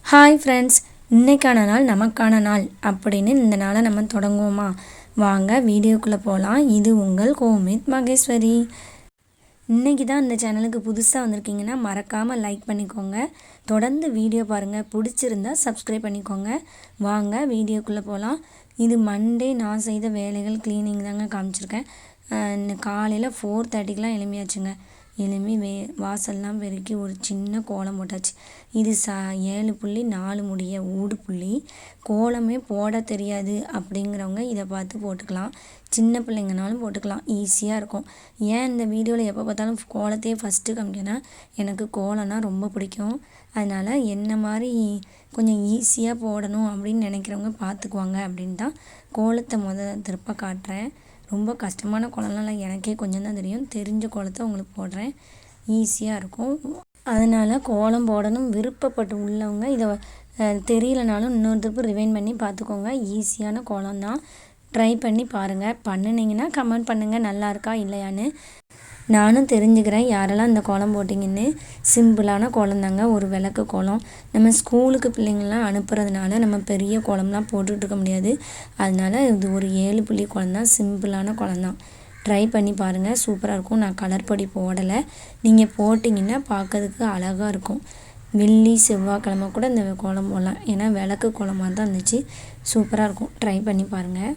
Hi friends, இன்னைக்கான நாள் நமக்கான நாள் அப்படின்னு இந்த நாளை நம்ம தொடங்குவோமா? வாங்க வீடியோக்குள்ளே போகலாம். இது உங்கள் கோமித் மகேஸ்வரி. இன்றைக்கி தான் இந்த சேனலுக்கு புதுசாக வந்திருக்கீங்கன்னா மறக்காமல் லைக் பண்ணிக்கோங்க. தொடர்ந்து வீடியோ பாருங்கள். பிடிச்சிருந்தா சப்ஸ்கிரைப் பண்ணிக்கோங்க. வாங்க வீடியோக்குள்ளே போகலாம். இது மண்டே நான் செய்த வேலைகள் க்ளீனிங் தாங்க காமிச்சிருக்கேன். காலையில் 4:30க்கெலாம் எழும்பியாச்சுங்க. எழும்பி வாசல்லாம் பெருக்கி ஒரு சின்ன கோலம் போட்டாச்சு. இது 7.4 முடிய ஊடு புள்ளி. கோலமே போட தெரியாது அப்படிங்கிறவங்க இதை பார்த்து போட்டுக்கலாம். சின்ன பிள்ளைங்கனாலும் போட்டுக்கலாம், ஈஸியாக இருக்கும். ஏன் இந்த வீடியோவில் எப்போ பார்த்தாலும் கோலத்தையே ஃபஸ்ட்டு காமிக்கேன்னா, எனக்கு கோலம்னா ரொம்ப பிடிக்கும். அதனால் என்ன மாதிரி கொஞ்சம் ஈஸியாக போடணும் அப்படின்னு நினைக்கிறவங்க பார்த்துக்குவாங்க அப்படின்னு தான் கோலத்தை திருப்ப காட்டுறேன். ரொம்ப கஷ்டமான கோலம்லாம் இல்லை, எனக்கே கொஞ்சம் தான் தெரியும். தெரிஞ்ச கோலத்தை உங்களுக்கு போடுறேன், ஈஸியாக இருக்கும். அதனால் கோலம் போடணும் விருப்பப்பட்டு உள்ளவங்க இதை தெரியலனாலும் இன்னொரு திருப்பு ரிவைண்ட் பண்ணி பார்த்துக்கோங்க. ஈஸியான கோலம் தான், ட்ரை பண்ணி பாருங்கள். பண்ணினீங்கன்னா கமெண்ட் பண்ணுங்கள் நல்லா இருக்கா இல்லையான்னு. நானும் தெரிஞ்சுக்கிறேன் யாரெல்லாம் இந்த கோலம் போட்டிங்கன்னு. சிம்பிளான கோலம் தாங்க, ஒரு விளக்கு கோலம். நம்ம ஸ்கூலுக்கு பிள்ளைங்கள்லாம் அனுப்புறதுனால நம்ம பெரிய கோலம்லாம் போட்டுட்ருக்க முடியாது. அதனால் இது ஒரு 7 புள்ளி கோலம் தான், சிம்பிளான கோலம் தான். ட்ரை பண்ணி பாருங்கள், சூப்பராக இருக்கும். நான் கலர் பொடி போடலை, நீங்கள் போட்டிங்கன்னா பார்க்கறதுக்கு அழகாக இருக்கும். வெள்ளி செவ்வாய்க்கிழமை கூட இந்த கோலம் போடலாம், ஏன்னா விளக்கு கோலமாக தான் இருந்துச்சு. சூப்பராக இருக்கும், ட்ரை பண்ணி பாருங்கள்.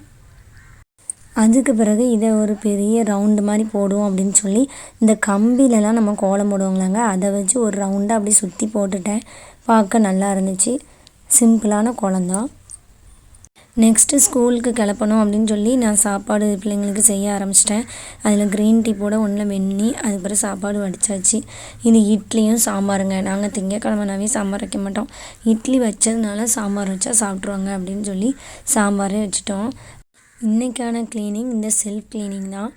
அதுக்கு பிறகு இதை ஒரு பெரிய ரவுண்டு மாதிரி போடுவோம் அப்படின்னு சொல்லி இந்த கம்பிலலாம் நம்ம கோலம் போடுவோங்களாங்க, அதை வச்சு ஒரு ரவுண்டாக அப்படி சுற்றி போட்டுட்டேன். பார்க்க நல்லா இருந்துச்சு. சிம்பிளான கோலம்தான். நெக்ஸ்ட்டு ஸ்கூலுக்கு கிளப்பணும் அப்படின்னு சொல்லி நான் சாப்பாடு பிள்ளைங்களுக்கு செய்ய ஆரம்பிச்சிட்டேன். அதில் க்ரீன் டீ போட ஒன்றில் வெந்நி, அதுக்கப்புறம் சாப்பாடு வடித்தாச்சு. இது இட்லியும் சாம்பாருங்க. நாங்கள் திங்கக்கிழமைனாவே சாம்பார் வைக்க மாட்டோம். இட்லி வச்சதுனால சாம்பார் வச்சா சாப்பிட்ருவாங்க அப்படின்னு சொல்லி சாம்பாரே வச்சுட்டோம். இன்றைக்கான க்ளீனிங் இந்த செல்ஃப் க்ளீனிங் தான்.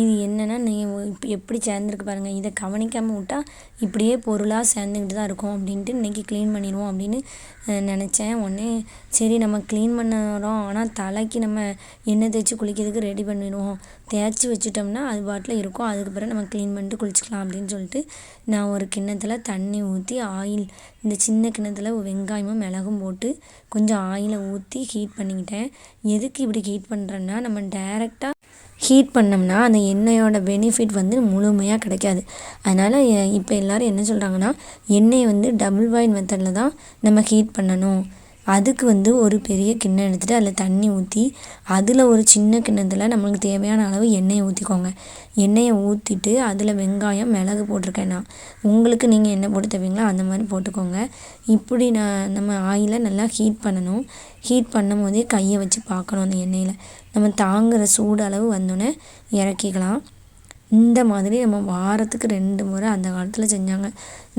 இது என்னென்னா, நீங்கள் இப்போ எப்படி சேர்ந்துருக்கு பாருங்கள். இதை கவனிக்காமல் விட்டால் இப்படியே பொருளாக சேர்ந்துக்கிட்டு தான் இருக்கும். அப்படின்ட்டு இன்றைக்கி க்ளீன் பண்ணிடுவோம் அப்படின்னு நினச்சேன். உடனே சரி நம்ம க்ளீன் பண்ணுறோம், ஆனால் தலைக்கு நம்ம எண்ணெய் தேய்ச்சி குளிக்கிறதுக்கு ரெடி பண்ணிடுவோம். தேய்ச்சி வச்சுட்டோம்னா அது பாட்டில் இருக்கும், அதுக்கு பிறகு நம்ம க்ளீன் பண்ணிட்டு குளிச்சிக்கலாம் அப்படின்னு சொல்லிட்டு நான் ஒரு கிண்ணத்தில் தண்ணி ஊற்றி ஆயில், இந்த சின்ன கிண்ணத்தில் வெங்காயமும் மிளகும் போட்டு கொஞ்சம் ஆயிலை ஊற்றி ஹீட் பண்ணிக்கிட்டேன். எதுக்கு இப்படி ஹீட் பண்ணுறேன்னா, நம்ம டைரெக்டாக ஹீட் பண்ணோம்னா அந்த எண்ணெயோட பெனிஃபிட் வந்து முழுமையாக கிடைக்காது. அதனால் இப்போ எல்லோரும் என்ன சொல்கிறாங்கன்னா, எண்ணெயை வந்து டபுள் பாயில் மெத்தடில் தான் நம்ம ஹீட் பண்ணணும். அதுக்கு வந்து ஒரு பெரிய கிண்ணம் எடுத்துகிட்டு அதில் தண்ணி ஊற்றி, அதில் ஒரு சின்ன கிண்ணத்தில் நம்மளுக்கு தேவையான அளவு எண்ணெயை ஊற்றிக்கோங்க. எண்ணெயை ஊற்றிட்டு அதில் வெங்காயம் மிளகு போட்டிருக்கேன் நான். உங்களுக்கு நீங்கள் என்ன போட்டு தருவீங்களோ அந்த மாதிரி போட்டுக்கோங்க. இப்படி நம்ம ஆயிலை நல்லா ஹீட் பண்ணணும். ஹீட் பண்ணும் போதே கையை வச்சு பார்க்கணும் அந்த எண்ணெயில். நம்ம தாங்குகிற சூடு அளவு வந்தோடனே இறக்கிக்கலாம். இந்த மாதிரி நம்ம வாரத்துக்கு 2 முறை அந்த காலத்தில் செஞ்சாங்க.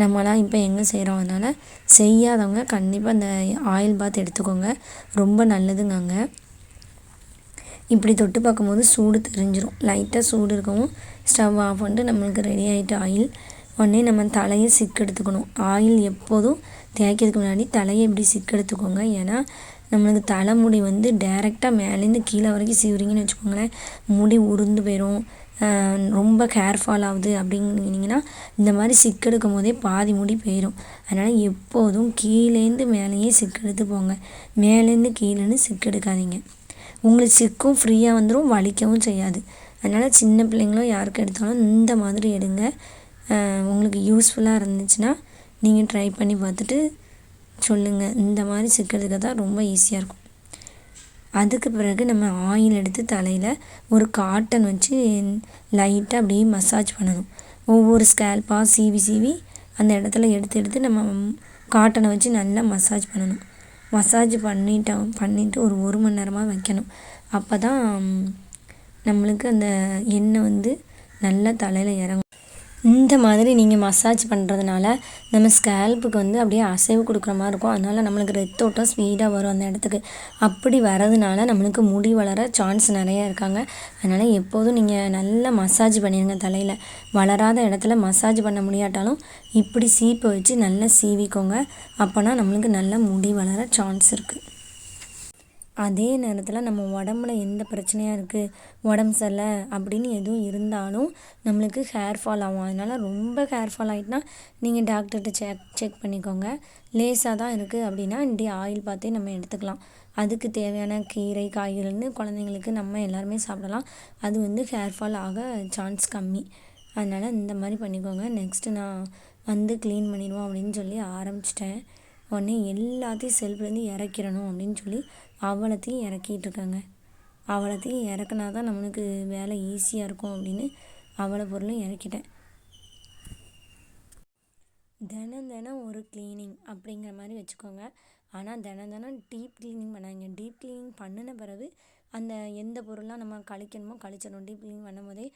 நம்மளாம் இப்போ எங்கே செய்கிறோம்? அதனால் செய்யாதவங்க கண்டிப்பாக இந்த ஆயில் பாத் எடுத்துக்கோங்க, ரொம்ப நல்லதுங்க. இப்படி தொட்டு பார்க்கும்போது சூடு தெரிஞ்சிடும். லைட்டாக சூடு இருக்கவும் ஸ்டவ் ஆஃப் பண்ணிட்டு நம்மளுக்கு ரெடி ஆகிட்டு ஆயில். உடனே நம்ம தலையை சிக்கெடுத்துக்கணும். ஆயில் எப்போதும் தேய்க்கிறதுக்கு முன்னாடி தலையை இப்படி சிக்கெடுத்துக்கோங்க. ஏன்னா நம்மளுக்கு தலைமுடி வந்து டைரெக்டாக மேலேருந்து கீழே வரைக்கும் சீவுறீங்கன்னு வச்சுக்கோங்களேன், முடி உருந்து போயிடும். ரொம்ப ஹேர் ஃபால் ஆகுது அப்படின்னீங்கன்னா இந்த மாதிரி சிக்கெடுக்கும் போதே பாதி முடி போயிடும். அதனால் எப்போதும் கீழேருந்து மேலேயே சிக்கெடுத்து போங்க, மேலேருந்து கீழேன்னு சிக்கெடுக்காதீங்க. உங்களுக்கு சிக்கும் ஃப்ரீயாக வந்துடும், வலிக்கவும் செய்யாது. அதனால் சின்ன பிள்ளைங்களும் யாருக்கு எடுத்தாலும் இந்த மாதிரி எடுங்க. உங்களுக்கு யூஸ்ஃபுல்லாக இருந்துச்சுன்னா நீங்கள் ட்ரை பண்ணி பார்த்துட்டு சொல்லுங்கள். இந்த மாதிரி சிக்கிறதுக்கு தான் ரொம்ப ஈஸியாக இருக்கும். அதுக்கு பிறகு நம்ம ஆயில் எடுத்து தலையில் ஒரு காட்டன் வச்சு லைட்டாக அப்படியே மசாஜ் பண்ணணும். ஒவ்வொரு ஸ்கேல்பாக சீவி அந்த இடத்துல எடுத்து நம்ம காட்டனை வச்சு நல்லா மசாஜ் பண்ணணும். மசாஜ் பண்ணிவிட்டு ஒரு மணி நேரமாக வைக்கணும். அப்போ தான் நம்மளுக்கு அந்த எண்ணெய் வந்து நல்லா தலையில் இறங்கும். இந்த மாதிரி நீங்கள் மசாஜ் பண்ணுறதுனால நம்ம ஸ்கேல்புக்கு வந்து அப்படியே அசைவு கொடுக்குற மாதிரி இருக்கும். அதனால் நம்மளுக்கு ரத்தோட்டம் ஸ்பீடாக வரும் அந்த இடத்துக்கு. அப்படி வரதுனால நம்மளுக்கு முடி வளர சான்ஸ் நிறையா இருக்காங்க. அதனால் எப்போதும் நீங்கள் நல்லா மசாஜ் பண்ணிடுங்க தலையில். வளராத இடத்துல மசாஜ் பண்ண முடியாட்டாலும் இப்படி சீப்பை வச்சு நல்லா சீவிக்கோங்க. அப்போனா நம்மளுக்கு நல்ல முடி வளர சான்ஸ் இருக்குது. அதே நேரத்தில் நம்ம உடம்புல எந்த பிரச்சனையாக இருக்குது, உடம்பு சரியில்லை அப்படின்னு எதுவும் இருந்தாலும் நம்மளுக்கு ஹேர் ஃபால் ஆகும். அதனால் ரொம்ப ஹேர் ஃபால் ஆகிட்டுனா நீங்கள் டாக்டர்கிட்ட செக் பண்ணிக்கோங்க. லேசாக தான் இருக்குது அப்படின்னா ஆயில் பார்த்தே நம்ம எடுத்துக்கலாம். அதுக்கு தேவையான கீரை காய்கறின்னு குழந்தைங்களுக்கு நம்ம எல்லாருமே சாப்பிடலாம். அது ஹேர் ஃபால் ஆக சான்ஸ் கம்மி. அதனால் இந்த மாதிரி பண்ணிக்கோங்க. நெக்ஸ்ட்டு நான் க்ளீன் பண்ணிடுவோம் அப்படின்னு சொல்லி ஆரம்பிச்சிட்டேன். உடனே எல்லாத்தையும் செல்ஃப்லேருந்து இறக்கிடணும் அப்படின்னு சொல்லி அவ்வளோத்தையும் இறக்கிட்டுருக்கேங்க. அவ்வளோத்தையும் இறக்குனா தான் நம்மளுக்கு வேலை ஈஸியாக இருக்கும் அப்படின்னு அவ்வளோ பொருளும் இறக்கிட்டேன். தினம் ஒரு க்ளீனிங் அப்படிங்கிற மாதிரி வச்சுக்கோங்க. ஆனால் தினம் டீப் க்ளீனிங் பண்ணாங்க. டீப் க்ளீனிங் பண்ணின பிறகு அந்த எந்த பொருள்லாம் நம்ம கழிக்கணுமோ கழிச்சிடணும். டீப் க்ளீனிங் பண்ணும்போதே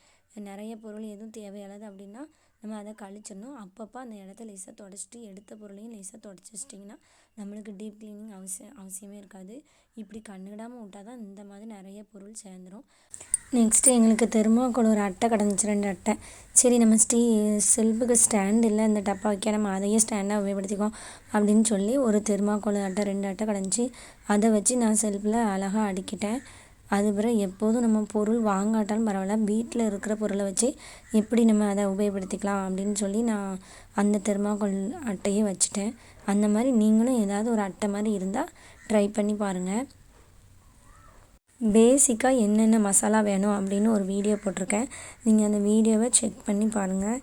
நிறைய பொருள் எதுவும் தேவையானது அப்படின்னா நம்ம அதை கழிச்சிடணும். அப்பப்போ அந்த இடத்த லேசாக தொடச்சிட்டு எடுத்த பொருளையும் லேசாக தொடச்சி வச்சிட்டிங்கன்னா நம்மளுக்கு டீப் க்ளீனிங் அவசியமே இருக்காது. இப்படி கண்டுக்கிடாமல் விட்டால் தான் இந்த மாதிரி நிறைய பொருள் சேர்ந்துடும். நெக்ஸ்ட்டு எங்களுக்கு தெர்மாக்கோல் ஒரு அட்டை கிடந்துச்சு, 2 அட்டை. சரி நம்ம செல்ஃபுக்கு ஸ்டாண்ட் இல்லை, இந்த டப்பா வைக்க நம்ம அதையே ஸ்டாண்டாக உபயோகப்படுத்திக்குவோம் அப்படின்னு சொல்லி ஒரு தெர்மாக்கோல் அட்டை 2 அட்டை கிடந்துச்சு. அதை வச்சு நான் செல்ஃபில் அழகாக அடுக்கிட்டேன். அது பிறகு எப்போதும் நம்ம பொருள் வாங்காட்டாலும் பரவாயில்ல, வீட்டில் இருக்கிற பொருளை வச்சு எப்படி நம்ம அதை உபயோகப்படுத்திக்கலாம் அப்படின்னு சொல்லி நான் அந்த தெர்மாக்கோல் அட்டையே வச்சுட்டேன். அந்த மாதிரி நீங்களும் ஏதாவது ஒரு அட்டை மாதிரி இருந்தால் ட்ரை பண்ணி பாருங்கள். பேசிக்காக என்னென்ன மசாலா வேணும் அப்படின்னு ஒரு வீடியோ போட்டிருக்கேன். நீங்கள் அந்த வீடியோவை செக் பண்ணி பாருங்கள்.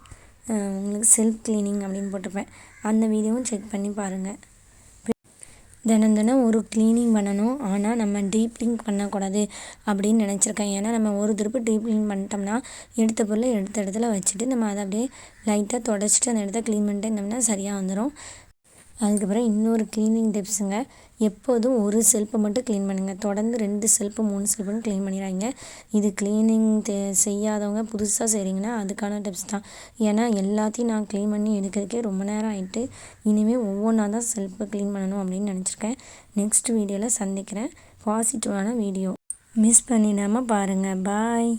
உங்களுக்கு செல்ஃப் க்ளீனிங் அப்படின்னு போட்டிருப்பேன். அந்த வீடியோவும் செக் பண்ணி பாருங்கள். தினம் ஒரு க்ளீனிங் பண்ணணும். ஆனால் நம்ம டீப் க்ளீன் பண்ணக்கூடாது அப்படின்னு நினச்சிருக்கேன். ஏன்னா நம்ம ஒரு திருப்பு டீப் க்ளீன் பண்ணிட்டோம்னா எடுத்த பொருளை எடுத்த இடத்துல வச்சுட்டு நம்ம அதை அப்படியே லைட்டாக தொடச்சிட்டு அந்த இடத்த க்ளீன் பண்ணிட்டு இருந்தோம்னா சரியாக வந்துடும். அதுக்கப்புறம் இன்னொரு க்ளீனிங் டிப்ஸுங்க, எப்போதும் ஒரு செல்ஃபை மட்டும் க்ளீன் பண்ணுங்கள். தொடர்ந்து 2 செல்ஃபு 3 செல்ஃபுன்னு க்ளீன் பண்ணிடுறாங்க. இது க்ளீனிங் செய்யாதவங்க புதுசாக செய்கிறீங்கன்னா அதுக்கான டிப்ஸ் தான். ஏன்னா எல்லாத்தையும் நான் க்ளீன் பண்ணி எடுக்கிறதுக்கே ரொம்ப நேரம் ஆகிட்டு, இனிமேல் ஒவ்வொன்றா தான் செல்ஃபை க்ளீன் பண்ணணும் அப்படின்னு நினச்சிருக்கேன். நெக்ஸ்ட் வீடியோவில் சந்திக்கிறேன். பாசிட்டிவான வீடியோ மிஸ் பண்ணிடாமல் பாருங்கள். பாய்.